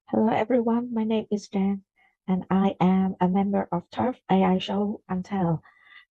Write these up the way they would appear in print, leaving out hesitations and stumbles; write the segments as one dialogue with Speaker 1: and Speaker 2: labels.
Speaker 1: Hello everyone, my name is Jan and I am a member of TIRF AI Show and Tell.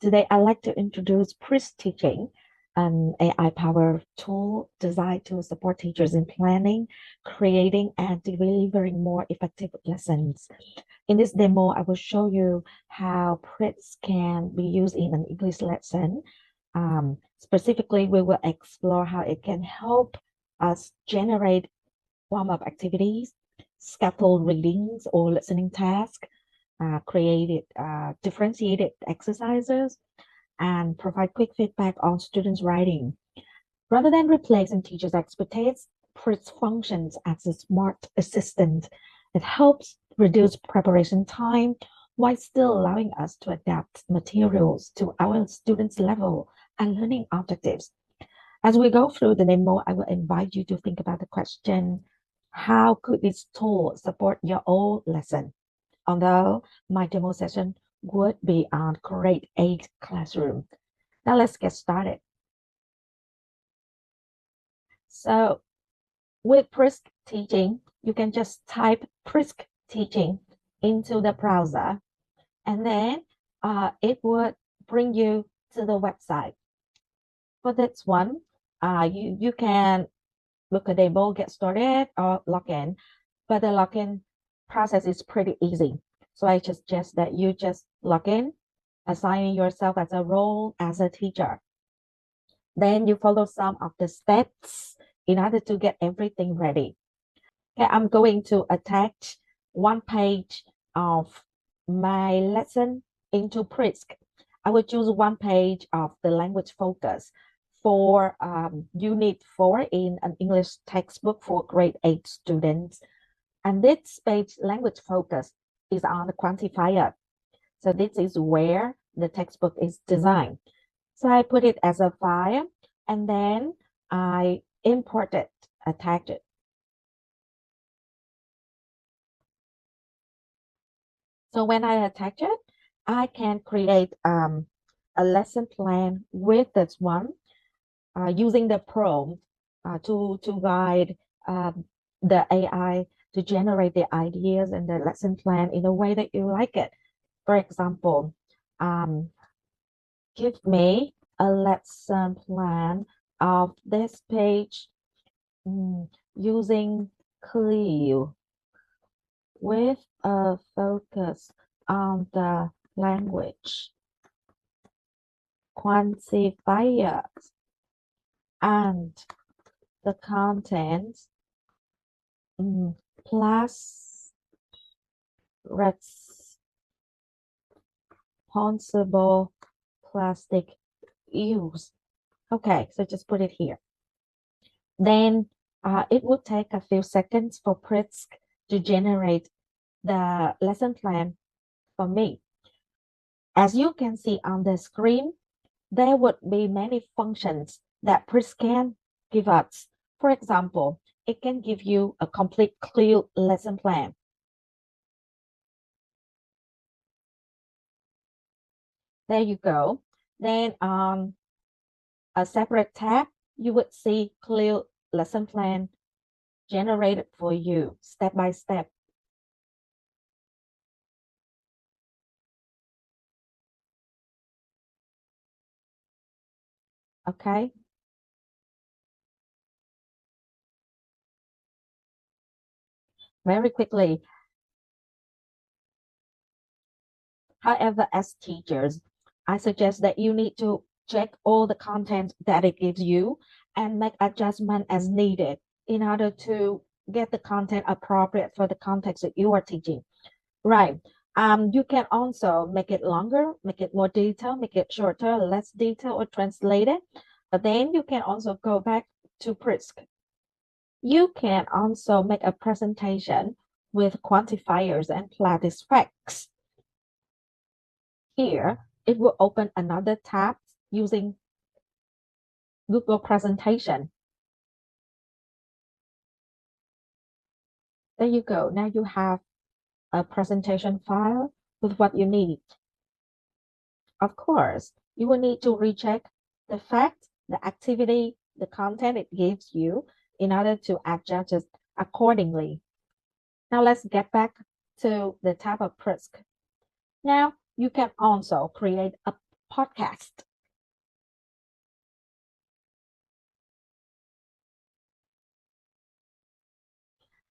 Speaker 1: Today I'd like to introduce BriskTeaching, an AI-powered tool designed to support teachers in planning, creating, and delivering more effective lessons. In this demo, I will show you how Brisk can be used in an English lesson. Specifically, we will explore how it can help us generate warm-up activities, scaffold readings or listening tasks, created differentiated exercises, and provide quick feedback on students' writing. Rather than replacing teachers' expertise, PRITS functions as a smart assistant. It helps reduce preparation time while still allowing us to adapt materials to our students' level and learning objectives. As we go through the demo, I will invite you to think about the question, how could this tool support your own lesson? Although my demo session would be on grade 8 classroom. Now let's get started. So with BriskTeaching, you can just type BriskTeaching into the browser, and then it would bring you to the website. For this one, you can look at demo, get started, or log in. But the login process is pretty easy. So I suggest that you just log in, assigning yourself as a role as a teacher. Then you follow some of the steps in order to get everything ready. Okay, I'm going to attach one page of my lesson into Brisk. I will choose one page of the language focus for Unit 4 in an English textbook for grade 8 students. And this page language focus is on the quantifier. So this is where the textbook is designed. So I put it as a file and then I import it, attach it. So when I attach it, I can create a lesson plan with this one using the prompt to guide the AI to generate the ideas and the lesson plan in a way that you like it. For example, give me a lesson plan of this page using clue with a focus on the language, quantifiers, and the content plus responsible plastic use. Okay, so just put it here. Then it would take a few seconds for Prisk to generate the lesson plan for me. As you can see on the screen, there would be many functions that Prisk can give us. For example, it can give you a complete clear lesson plan. There you go. Then on a separate tab, you would see clear lesson plan generated for you step by step. Okay. Very quickly. However, as teachers, I suggest that you need to check all the content that it gives you and make adjustment as needed in order to get the content appropriate for the context that you are teaching. Right. You can also make it longer, make it more detailed, make it shorter, less detailed, or translate it. But then you can also go back to Prisk. You can also make a presentation with quantifiers and Plattis facts. Here, it will open another tab using Google Presentation. There you go. Now you have a presentation file with what you need. Of course, you will need to recheck the fact, the activity, the content it gives you in order to adjust it accordingly. Now let's get back to the type of Brisk. Now you can also create a podcast.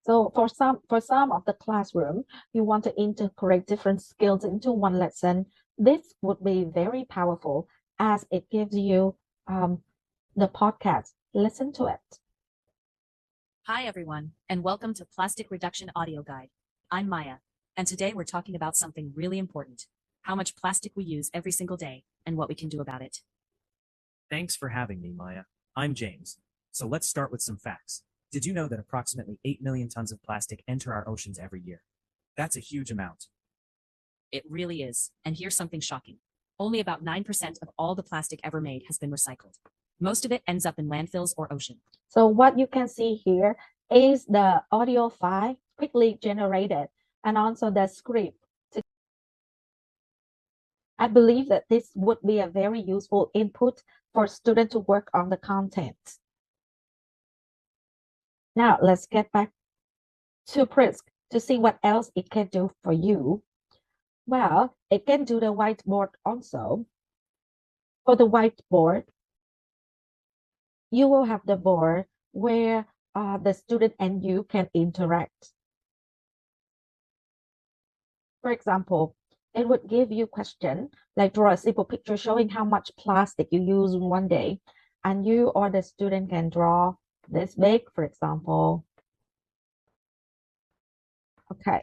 Speaker 1: So for some of the classroom, you want to integrate different skills into one lesson. This would be very powerful as it gives you the podcast. Listen to it.
Speaker 2: Hi everyone, and welcome to Plastic Reduction Audio Guide. I'm Maya, and today we're talking about something really important: how much plastic we use every single day and what we can do about it.
Speaker 3: Thanks for having me, Maya. I'm James. So let's start with some facts. Did you know that approximately 8 million tons of plastic enter our oceans every year? That's a huge amount.
Speaker 2: It really is, and here's something shocking. Only about 9% of all the plastic ever made has been recycled. Most of it ends up in landfills or ocean.
Speaker 1: So what you can see here is the audio file quickly generated and also the script. I believe that this would be a very useful input for students to work on the content. Now let's get back to Brisk to see what else it can do for you. Well, it can do the whiteboard also. For the whiteboard, you will have the board where the student and you can interact. For example, it would give you question like draw a simple picture showing how much plastic you use in one day, and you or the student can draw this big, for example. Okay,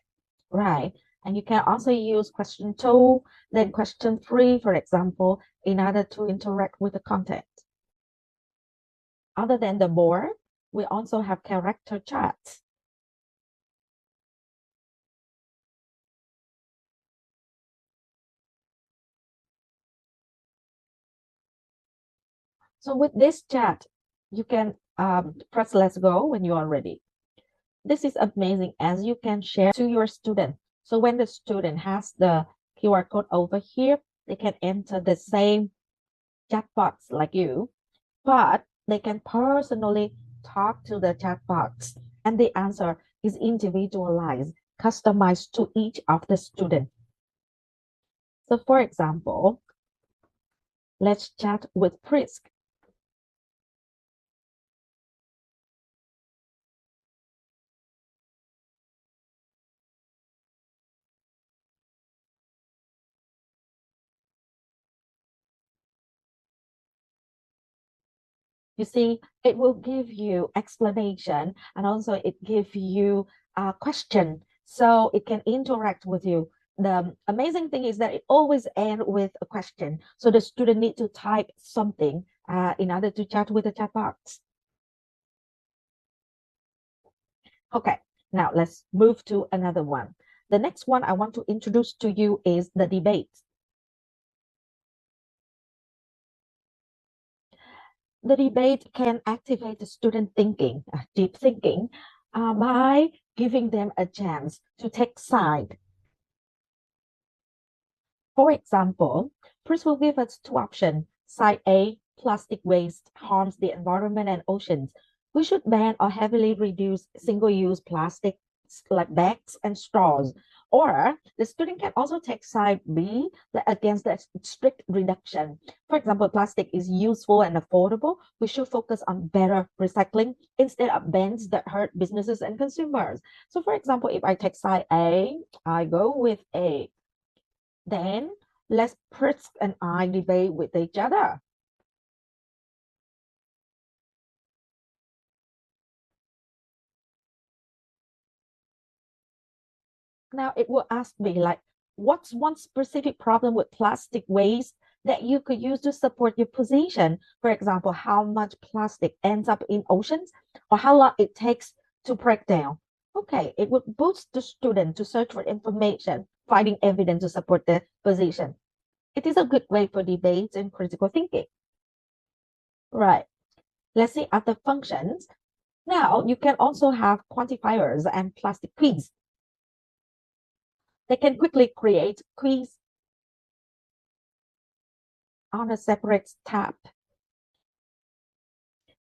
Speaker 1: right. And you can also use question 2, then question 3, for example, in order to interact with the content. Other than the board, we also have character charts. So with this chat, you can press let's go when you are ready. This is amazing as you can share to your student. So when the student has the QR code over here, they can enter the same chat box like you, but they can personally talk to the chat box, and the answer is individualized, customized to each of the student. So for example, let's chat with Brisk. You see, it will give you explanation and also it gives you a question so it can interact with you. The amazing thing is that it always ends with a question. So the student need to type something in order to chat with the chat box. Okay, now let's move to another one. The next one I want to introduce to you is the debate. The debate can activate the student thinking, deep thinking, by giving them a chance to take side. For example, Chris will give us 2 options. Side A, plastic waste harms the environment and oceans. We should ban or heavily reduce single-use plastics like bags and straws. Or the student can also take side B against the strict reduction. For example, plastic is useful and affordable. We should focus on better recycling instead of bans that hurt businesses and consumers. So for example, if I take side A, I go with A. Then let's Pritz and I debate with each other. Now it will ask me like, what's one specific problem with plastic waste that you could use to support your position? For example, how much plastic ends up in oceans or how long it takes to break down. Okay, it would boost the student to search for information, finding evidence to support their position. It is a good way for debates and critical thinking. Right. Let's see other functions. Now you can also have quantifiers and plastic quiz. They can quickly create quiz on a separate tab.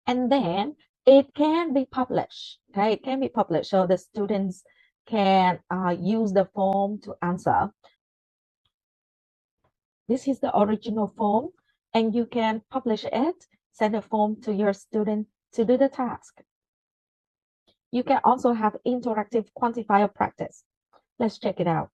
Speaker 1: And then it can be published. Okay, it can be published so the students can use the form to answer. This is the original form, and you can publish it, send a form to your student to do the task. You can also have interactive quantifier practice. Let's check it out.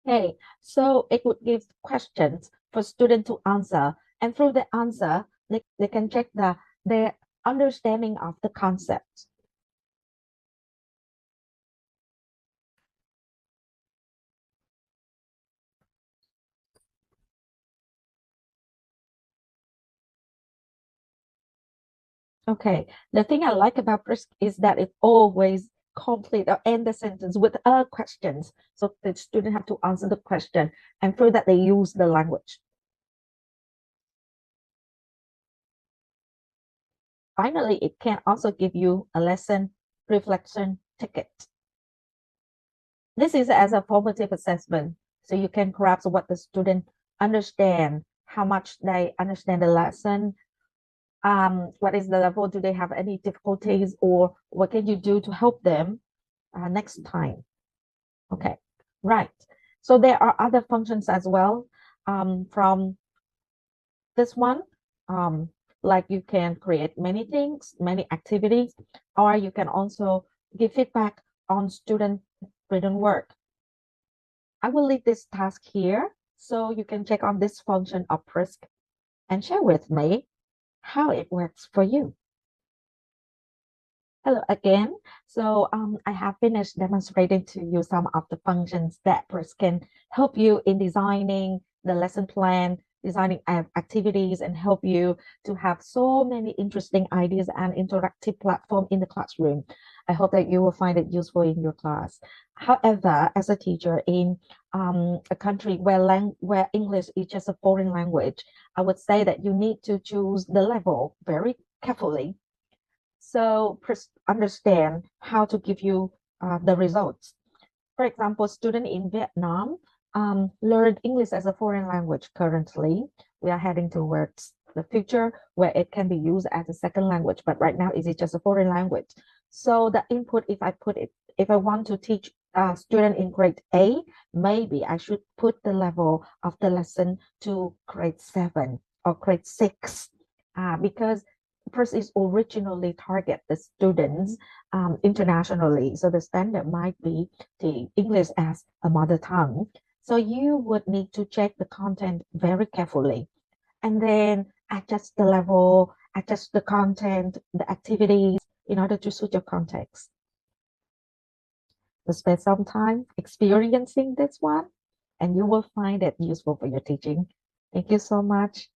Speaker 1: Okay, so it would give questions for students to answer, and through the answer, they can check their understanding of the concept. Okay, the thing I like about Brisk is that it always complete or end the sentence with a questions. So the student have to answer the question, and through that they use the language. Finally, it can also give you a lesson reflection ticket. This is as a formative assessment, so you can grasp what the student understand, how much they understand the lesson, what is the level, do they have any difficulties, or what can you do to help them next time. Okay, right. So there are other functions as well from this one. Like you can create many things, many activities, or you can also give feedback on student written work. I will leave this task here so you can check on this function of Brisk and share with me how it works for you. Hello again. So I have finished demonstrating to you some of the functions that Brisk can help you in designing the lesson plan, designing activities, and help you to have so many interesting ideas and interactive platform in the classroom. I hope that you will find it useful in your class. However, as a teacher in a country where English is just a foreign language, I would say that you need to choose the level very carefully. So understand how to give you the results. For example, students in Vietnam learn English as a foreign language currently. We are heading towards the future where it can be used as a second language, but right now it is just a foreign language. So the input, if I want to teach a student in grade A, maybe I should put the level of the lesson to grade 7 or grade 6 because first is originally target the students internationally. So the standard might be the English as a mother tongue. So you would need to check the content very carefully and then adjust the level, adjust the content, the activities in order to suit your context. So spend some time experiencing this one and you will find it useful for your teaching. Thank you so much.